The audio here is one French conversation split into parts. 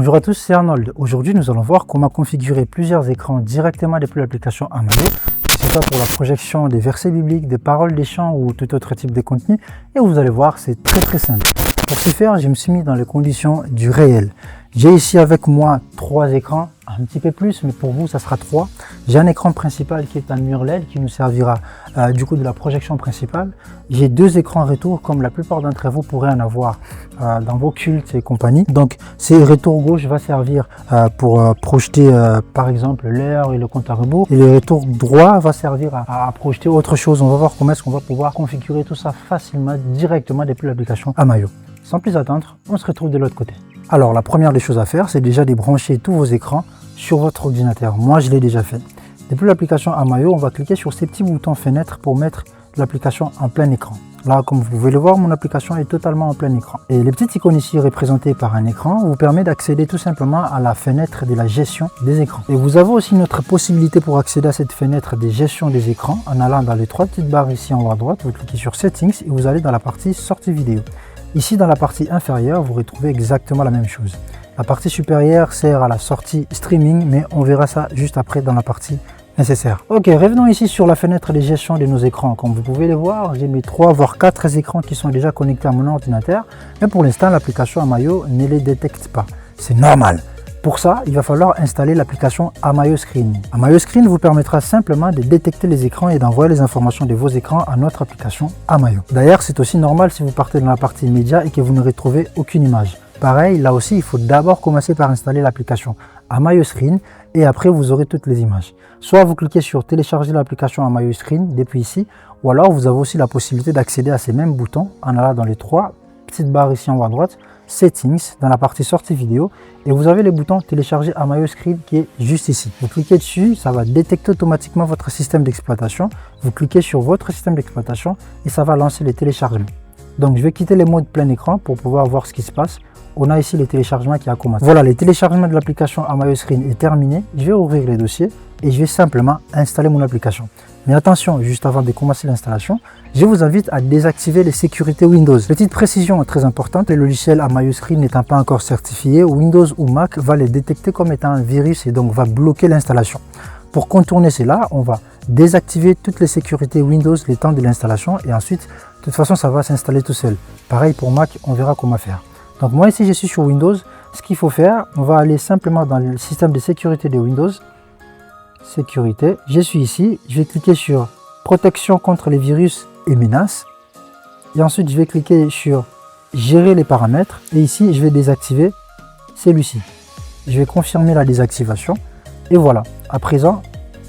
Bonjour à tous, c'est Arnold. Aujourd'hui, nous allons voir comment configurer plusieurs écrans directement depuis l'application Amayo, que ce soit pour la projection des versets bibliques, des paroles des chants ou tout autre type de contenu. Et vous allez voir, c'est très simple. Pour ce faire, je me suis mis dans les conditions du réel. J'ai ici avec moi 3 écrans, un petit peu plus, mais pour vous, ça sera 3. J'ai un écran principal qui est un mur LED qui nous servira du coup de la projection principale. J'ai 2 écrans retour, comme la plupart d'entre vous pourraient en avoir dans vos cultes et compagnie. Donc, ces retours gauche va servir pour projeter par exemple l'heure et le compte à rebours. Et le retour droit va servir à projeter autre chose. On va voir comment est-ce qu'on va pouvoir configurer tout ça facilement, directement depuis l'application Amayo. Sans plus attendre, on se retrouve de l'autre côté. Alors, la première des choses à faire, c'est déjà de brancher tous vos écrans sur votre ordinateur. Moi, je l'ai déjà fait. Depuis l'application Amayo, on va cliquer sur ces petits boutons fenêtre pour mettre l'application en plein écran. Là, comme vous pouvez le voir, mon application est totalement en plein écran. Et les petites icônes ici représentées par un écran vous permet d'accéder tout simplement à la fenêtre de la gestion des écrans. Et vous avez aussi une autre possibilité pour accéder à cette fenêtre de gestion des écrans en allant dans les 3 petites barres ici en haut à droite. Vous cliquez sur Settings et vous allez dans la partie Sortie vidéo. Ici, dans la partie inférieure, vous retrouvez exactement la même chose. La partie supérieure sert à la sortie streaming, mais on verra ça juste après dans la partie nécessaire. Ok, revenons ici sur la fenêtre de gestion de nos écrans. Comme vous pouvez le voir, j'ai mes 3 voire 4 écrans qui sont déjà connectés à mon ordinateur, mais pour l'instant, l'application Amayo ne les détecte pas. C'est normal. Pour ça, il va falloir installer l'application Amayo Screen. Amayo Screen vous permettra simplement de détecter les écrans et d'envoyer les informations de vos écrans à notre application Amayo. D'ailleurs, c'est aussi normal si vous partez dans la partie média et que vous ne retrouvez aucune image. Pareil, là aussi, il faut d'abord commencer par installer l'application Amayo Screen et après vous aurez toutes les images. Soit vous cliquez sur télécharger l'application Amayo Screen depuis ici, ou alors vous avez aussi la possibilité d'accéder à ces mêmes boutons en allant dans les 3 petites barres ici en haut à droite, Settings, dans la partie sortie vidéo, et vous avez le bouton télécharger Amayo Screen qui est juste ici. Vous cliquez dessus, ça va détecter automatiquement votre système d'exploitation. Vous cliquez sur votre système d'exploitation et ça va lancer les téléchargements. Donc je vais quitter les modes plein écran pour pouvoir voir ce qui se passe. On a ici les téléchargements qui a commencé. Voilà, les téléchargements de l'application Amayo Screen est terminé. Je vais ouvrir les dossiers et je vais simplement installer mon application. Mais attention, juste avant de commencer l'installation, je vous invite à désactiver les sécurités Windows. Petite précision très importante, le logiciel Amayo Screen n'étant pas encore certifié, Windows ou Mac va les détecter comme étant un virus et donc va bloquer l'installation. Pour contourner cela, on va désactiver toutes les sécurités Windows le temps de l'installation et ensuite, de toute façon, ça va s'installer tout seul. Pareil pour Mac, on verra comment faire. Donc moi ici, je suis sur Windows. Ce qu'il faut faire, on va aller simplement dans le système de sécurité de Windows. Sécurité, je suis ici, je vais cliquer sur protection contre les virus et menaces et ensuite je vais cliquer sur gérer les paramètres et ici je vais désactiver celui-ci. Je vais confirmer la désactivation et voilà, à présent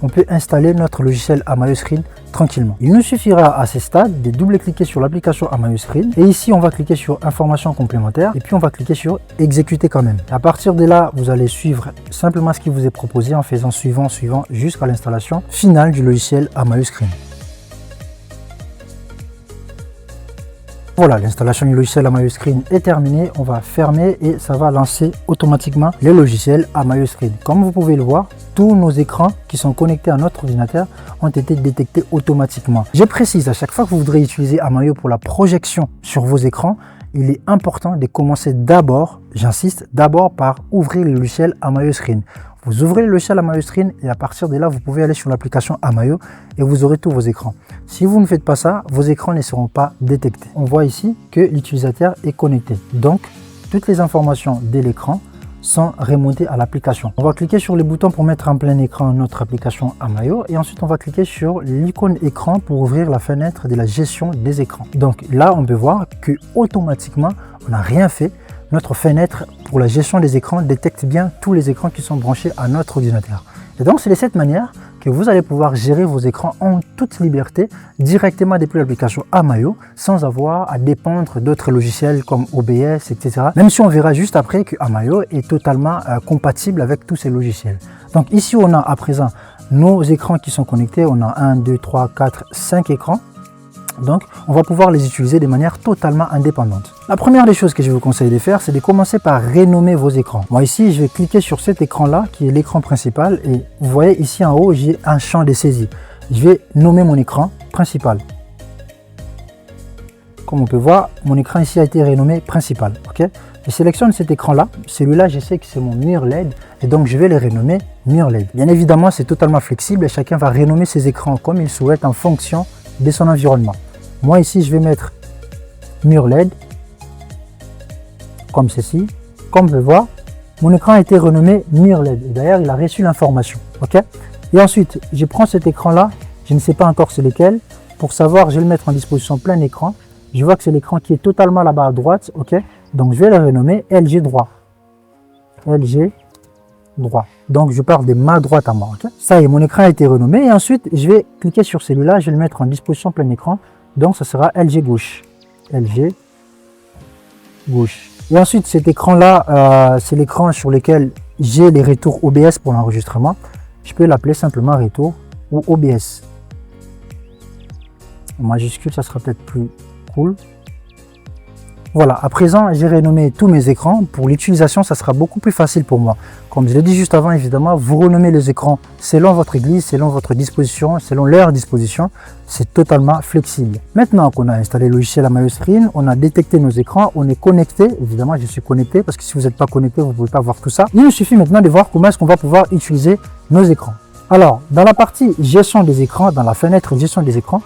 on peut installer notre logiciel Amayo Screen tranquillement. Il nous suffira à ce stade de double-cliquer sur l'application Amayo Screen et ici on va cliquer sur informations complémentaires et puis on va cliquer sur exécuter quand même. Et à partir de là, vous allez suivre simplement ce qui vous est proposé en faisant suivant jusqu'à l'installation finale du logiciel Amayo Screen. Voilà, l'installation du logiciel Amayo Screen est terminée. On va fermer et ça va lancer automatiquement le logiciel Amayo Screen. Comme vous pouvez le voir, tous nos écrans qui sont connectés à notre ordinateur ont été détectés automatiquement. Je précise, à chaque fois que vous voudrez utiliser Amayo pour la projection sur vos écrans, il est important de commencer d'abord, j'insiste, d'abord par ouvrir le logiciel Amayo Screen. Vous ouvrez le logiciel Amayo Screen et à partir de là, vous pouvez aller sur l'application Amayo et vous aurez tous vos écrans. Si vous ne faites pas ça, vos écrans ne seront pas détectés. On voit ici que l'utilisateur est connecté. Donc, toutes les informations de l'écran sont remontées à l'application. On va cliquer sur les boutons pour mettre en plein écran notre application Amayo et ensuite on va cliquer sur l'icône écran pour ouvrir la fenêtre de la gestion des écrans. Donc là, on peut voir que automatiquement, on n'a rien fait. Notre fenêtre pour la gestion des écrans détecte bien tous les écrans qui sont branchés à notre ordinateur. Et donc, c'est de cette manière que vous allez pouvoir gérer vos écrans en toute liberté directement depuis l'application Amayo sans avoir à dépendre d'autres logiciels comme OBS, etc. Même si on verra juste après que Amayo est totalement compatible avec tous ces logiciels. Donc ici, on a à présent nos écrans qui sont connectés. On a 1, 2, 3, 4, 5 écrans. Donc, on va pouvoir les utiliser de manière totalement indépendante. La première des choses que je vous conseille de faire, c'est de commencer par renommer vos écrans. Moi ici, je vais cliquer sur cet écran-là, qui est l'écran principal. Et vous voyez ici en haut, j'ai un champ de saisie. Je vais nommer mon écran principal. comme on peut voir, mon écran ici a été renommé principal. Ok, je sélectionne cet écran-là. Celui-là, je sais que c'est mon mur LED et donc je vais le renommer mur LED. Bien évidemment, c'est totalement flexible et chacun va renommer ses écrans comme il souhaite en fonction de son environnement. Moi ici, je vais mettre mur LED comme ceci. Comme on peut voir, mon écran a été renommé mur LED. Et d'ailleurs, il a reçu l'information. Ok. Et ensuite, je prends cet écran-là. Je ne sais pas encore c'est lequel. Pour savoir, je vais le mettre en disposition plein écran. Je vois que c'est l'écran qui est totalement là-bas à droite. Ok. Donc, je vais le renommer LG droit. LG droit. Donc, je parle de ma droite à moi. Okay. Ça y est, mon écran a été renommé. Et ensuite, je vais cliquer sur celui-là. Je vais le mettre en disposition plein écran. Donc, ça sera LG gauche. LG gauche. Et ensuite, cet écran-là, c'est l'écran sur lequel j'ai les retours OBS pour l'enregistrement. Je peux l'appeler simplement retour ou OBS. En majuscule, ça sera peut-être plus cool. Voilà, à présent, j'ai renommé tous mes écrans. Pour l'utilisation, ça sera beaucoup plus facile pour moi. Comme je l'ai dit juste avant, évidemment, vous renommez les écrans selon votre église, selon votre disposition, selon leur disposition. C'est totalement flexible. Maintenant qu'on a installé le logiciel Amayo Screen, on a détecté nos écrans, on est connecté. Évidemment, je suis connecté parce que si vous n'êtes pas connecté, vous ne pouvez pas voir tout ça. Il nous suffit maintenant de voir comment est-ce qu'on va pouvoir utiliser nos écrans. Alors, dans la partie gestion des écrans, dans la fenêtre gestion des écrans,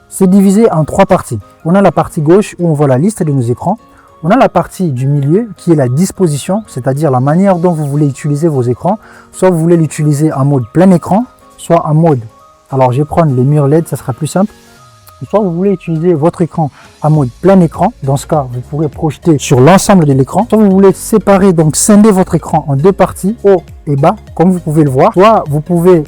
c'est divisé en trois parties. On a la partie gauche où on voit la liste de nos écrans. On a la partie du milieu qui est la disposition, c'est-à-dire la manière dont vous voulez utiliser vos écrans. Soit vous voulez l'utiliser en mode plein écran, soit en mode, alors je vais prendre les murs LED, ça sera plus simple. Soit vous voulez utiliser votre écran en mode plein écran, dans ce cas vous pourrez projeter sur l'ensemble de l'écran. Soit vous voulez séparer, donc scinder votre écran en deux parties, haut et bas, comme vous pouvez le voir. Soit vous pouvez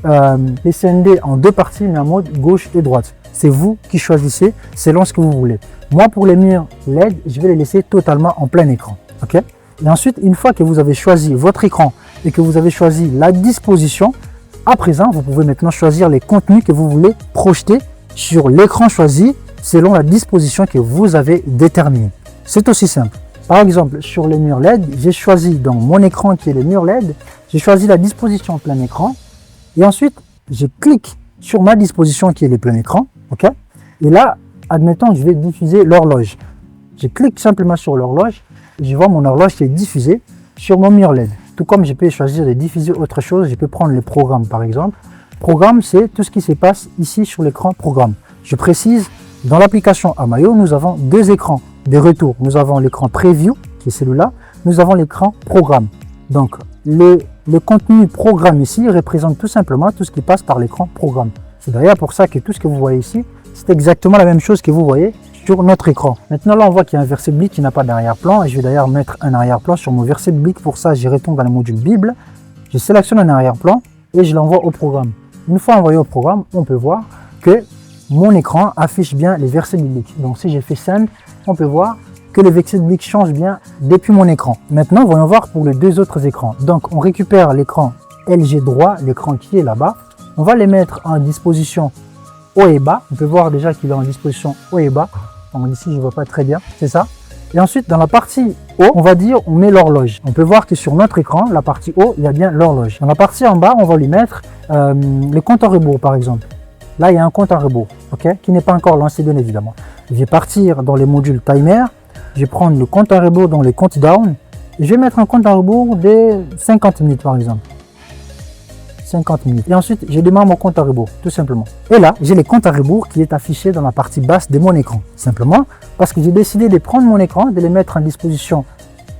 les scinder en deux parties, mais en mode gauche et droite. C'est vous qui choisissez selon ce que vous voulez. Moi, pour les murs LED, je vais les laisser totalement en plein écran. Ok. Et ensuite, une fois que vous avez choisi votre écran et que vous avez choisi la disposition, à présent, vous pouvez maintenant choisir les contenus que vous voulez projeter sur l'écran choisi selon la disposition que vous avez déterminée. C'est aussi simple. Par exemple, sur les murs LED, j'ai choisi dans mon écran qui est le mur LED, j'ai choisi la disposition plein écran et ensuite, je clique sur ma disposition qui est le plein écran. Ok. Et là, admettons que je vais diffuser l'horloge. Je clique simplement sur l'horloge et je vois mon horloge qui est diffusée sur mon mur LED. Tout comme je peux choisir de diffuser autre chose, je peux prendre les programmes par exemple. Programme, c'est tout ce qui se passe ici sur l'écran programme. Je précise, dans l'application Amayo, nous avons deux écrans de retour. Nous avons l'écran Preview, qui est celui-là. Nous avons l'écran Programme. Donc, le contenu programme ici représente tout simplement tout ce qui passe par l'écran Programme. C'est d'ailleurs pour ça que tout ce que vous voyez ici, c'est exactement la même chose que vous voyez sur notre écran. Maintenant, là, on voit qu'il y a un verset biblique qui n'a pas d'arrière-plan. Et je vais d'ailleurs mettre un arrière-plan sur mon verset biblique. Pour ça, je retourne dans le module Bible. Je sélectionne un arrière-plan et je l'envoie au programme. Une fois envoyé au programme, on peut voir que mon écran affiche bien les versets bibliques. Donc, si j'ai fait Send, on peut voir que les versets bibliques changent bien depuis mon écran. Maintenant, voyons voir pour les deux autres écrans. Donc, on récupère l'écran LG droit, l'écran qui est là-bas. On va les mettre en disposition haut et bas. On peut voir déjà qu'il est en disposition haut et bas. Donc ici, je ne vois pas très bien, c'est ça. Et ensuite, dans la partie haut, on va dire, on met l'horloge. On peut voir que sur notre écran, la partie haut, il y a bien l'horloge. Dans la partie en bas, on va lui mettre le compte à rebours, par exemple. Là, il y a un compte à rebours, ok, qui n'est pas encore lancé, bien évidemment. Je vais partir dans les modules timer. Je vais prendre le compte à rebours dans les countdown. Et je vais mettre un compte à rebours de 50 minutes, par exemple. 50 minutes. Et ensuite, je démarre mon compte à rebours, tout simplement. Et là, j'ai le compte à rebours qui est affiché dans la partie basse de mon écran. Simplement parce que j'ai décidé de prendre mon écran, de les mettre en disposition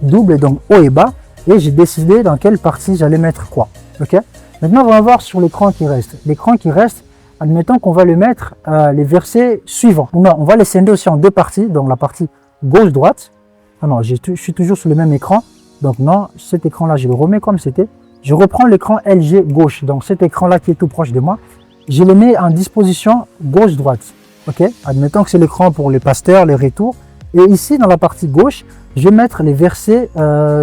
double, donc haut et bas. Et j'ai décidé dans quelle partie j'allais mettre quoi. Ok. Maintenant, on va voir sur l'écran qui reste. L'écran qui reste, admettons qu'on va le mettre les versets suivants. On va les scinder aussi en deux parties, donc la partie gauche-droite. Ah non, je suis toujours sur le même écran. Donc non, cet écran-là, je le remets comme c'était. Je reprends l'écran LG gauche, donc cet écran-là qui est tout proche de moi, je le mets en disposition gauche-droite. Ok. Admettons que c'est l'écran pour les pasteurs, les retours. Et ici, dans la partie gauche, je vais mettre les versets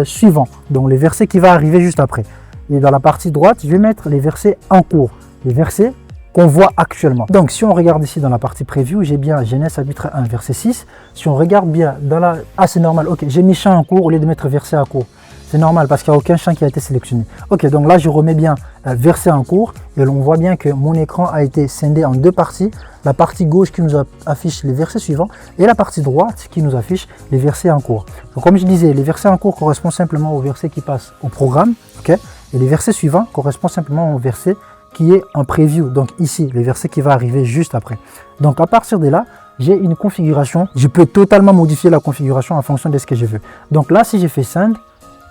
suivants, donc les versets qui vont arriver juste après. Et dans la partie droite, je vais mettre les versets en cours, les versets qu'on voit actuellement. Donc, si on regarde ici dans la partie preview, j'ai bien Genèse chapitre 1, verset 6. Si on regarde bien dans la... Ah, c'est normal, ok, j'ai mis chant en cours au lieu de mettre verset à court. C'est normal parce qu'il n'y a aucun champ qui a été sélectionné. Ok, donc là je remets bien verset en cours et l'on voit bien que mon écran a été scindé en deux parties. La partie gauche qui nous affiche les versets suivants et la partie droite qui nous affiche les versets en cours. Donc comme je disais, les versets en cours correspondent simplement aux versets qui passent au programme, ok, et les versets suivants correspondent simplement au verset qui est en preview, donc ici, les versets qui va arriver juste après. Donc à partir de là, j'ai une configuration, je peux totalement modifier la configuration en fonction de ce que je veux. Donc là, si je fais Send,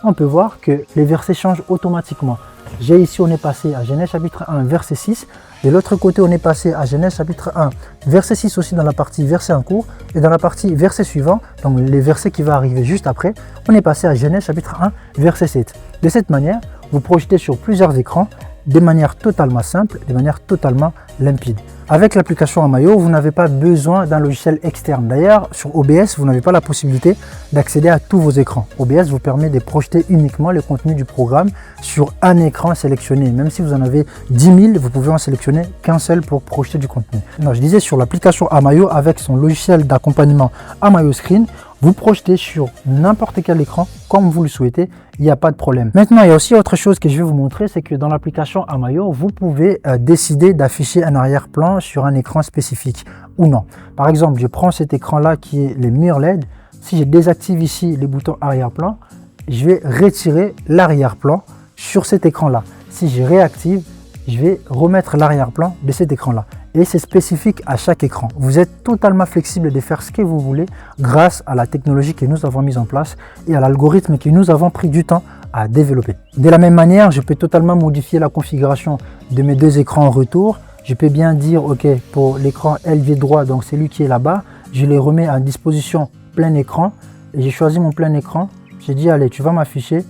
on peut voir que les versets changent automatiquement. J'ai ici, on est passé à Genèse chapitre 1, verset 6. De l'autre côté, on est passé à Genèse chapitre 1, verset 6 aussi dans la partie verset en cours. Et dans la partie verset suivant, donc les versets qui vont arriver juste après, on est passé à Genèse chapitre 1, verset 7. De cette manière, vous projetez sur plusieurs écrans de manière totalement simple, de manière totalement limpide. Avec l'application Amayo, vous n'avez pas besoin d'un logiciel externe. D'ailleurs, sur OBS, vous n'avez pas la possibilité d'accéder à tous vos écrans. OBS vous permet de projeter uniquement le contenu du programme sur un écran sélectionné. Même si vous en avez 10 000, vous pouvez en sélectionner qu'un seul pour projeter du contenu. Non, je disais sur l'application Amayo, avec son logiciel d'accompagnement Amayo Screen, vous projetez sur n'importe quel écran comme vous le souhaitez, il n'y a pas de problème. Maintenant, il y a aussi autre chose que je vais vous montrer, c'est que dans l'application Amayo, vous pouvez décider d'afficher un arrière-plan sur un écran spécifique ou non. Par exemple, je prends cet écran-là qui est les murs LED. Si je désactive ici les boutons arrière-plan, je vais retirer l'arrière-plan sur cet écran-là. Si je réactive, je vais remettre l'arrière-plan de cet écran-là. Et c'est spécifique à chaque écran. Vous êtes totalement flexible de faire ce que vous voulez grâce à la technologie que nous avons mise en place et à l'algorithme que nous avons pris du temps à développer. De la même manière, je peux totalement modifier la configuration de mes deux écrans en retour. Je peux bien dire, ok, pour l'écran élevé droit, donc celui qui est là-bas, je les remets à disposition plein écran et j'ai choisi mon plein écran. J'ai dit, allez, tu vas m'afficher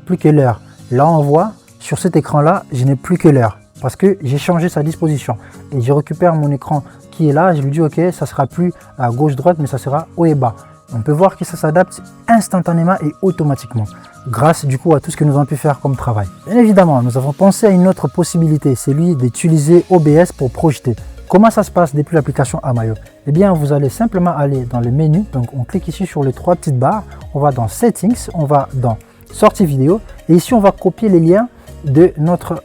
plus que l'heure. Là, on voit, sur cet écran-là, je n'ai plus que l'heure parce que j'ai changé sa disposition. Et je récupère mon écran qui est là, je lui dis, ok, ça sera plus à gauche-droite, mais ça sera haut et bas. On peut voir que ça s'adapte instantanément et automatiquement, grâce du coup à tout ce que nous avons pu faire comme travail. Bien évidemment, nous avons pensé à une autre possibilité, celui d'utiliser OBS pour projeter. Comment ça se passe depuis l'application Amayo? Eh bien, vous allez simplement aller dans le menu, donc on clique ici sur les trois petites barres, on va dans Settings, on va dans Sortie vidéo, et ici on va copier les liens de notre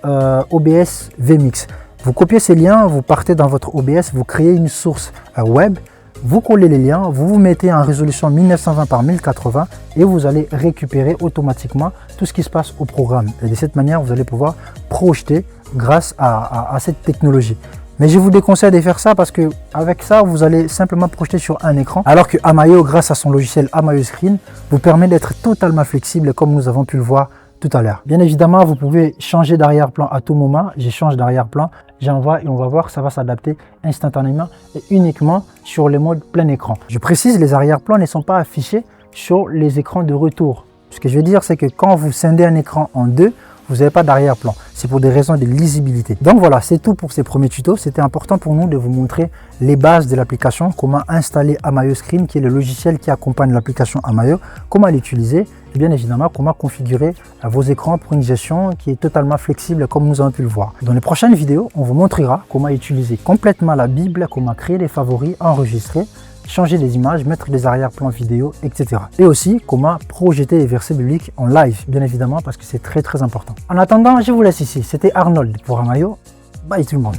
OBS vMix. Vous copiez ces liens, vous partez dans votre OBS, vous créez une source web, vous collez les liens, vous vous mettez en résolution 1920 par 1080 et vous allez récupérer automatiquement tout ce qui se passe au programme. Et de cette manière, vous allez pouvoir projeter grâce à cette technologie. Mais je vous déconseille de faire ça parce que avec ça, vous allez simplement projeter sur un écran. Alors que Amayo, grâce à son logiciel Amayo Screen, vous permet d'être totalement flexible comme nous avons pu le voir tout à l'heure. Bien évidemment, vous pouvez changer d'arrière-plan à tout moment. Je change d'arrière-plan, j'envoie et on va voir que ça va s'adapter instantanément et uniquement sur le mode plein écran. Je précise, les arrière-plans ne sont pas affichés sur les écrans de retour. Ce que je veux dire, c'est que quand vous scindez un écran en deux, vous n'avez pas d'arrière-plan. C'est pour des raisons de lisibilité. Donc voilà, c'est tout pour ces premiers tutos. C'était important pour nous de vous montrer les bases de l'application, comment installer Amayo Screen, qui est le logiciel qui accompagne l'application Amayo, comment l'utiliser et bien évidemment comment configurer vos écrans pour une gestion qui est totalement flexible comme nous avons pu le voir. Dans les prochaines vidéos, on vous montrera comment utiliser complètement la Bible, comment créer des favoris, enregistrer, changer les images, mettre des arrière-plans vidéo, etc. Et aussi comment projeter les versets bibliques en live, bien évidemment, parce que c'est très important. En attendant, je vous laisse ici. C'était Arnold pour Amayo. Bye tout le monde.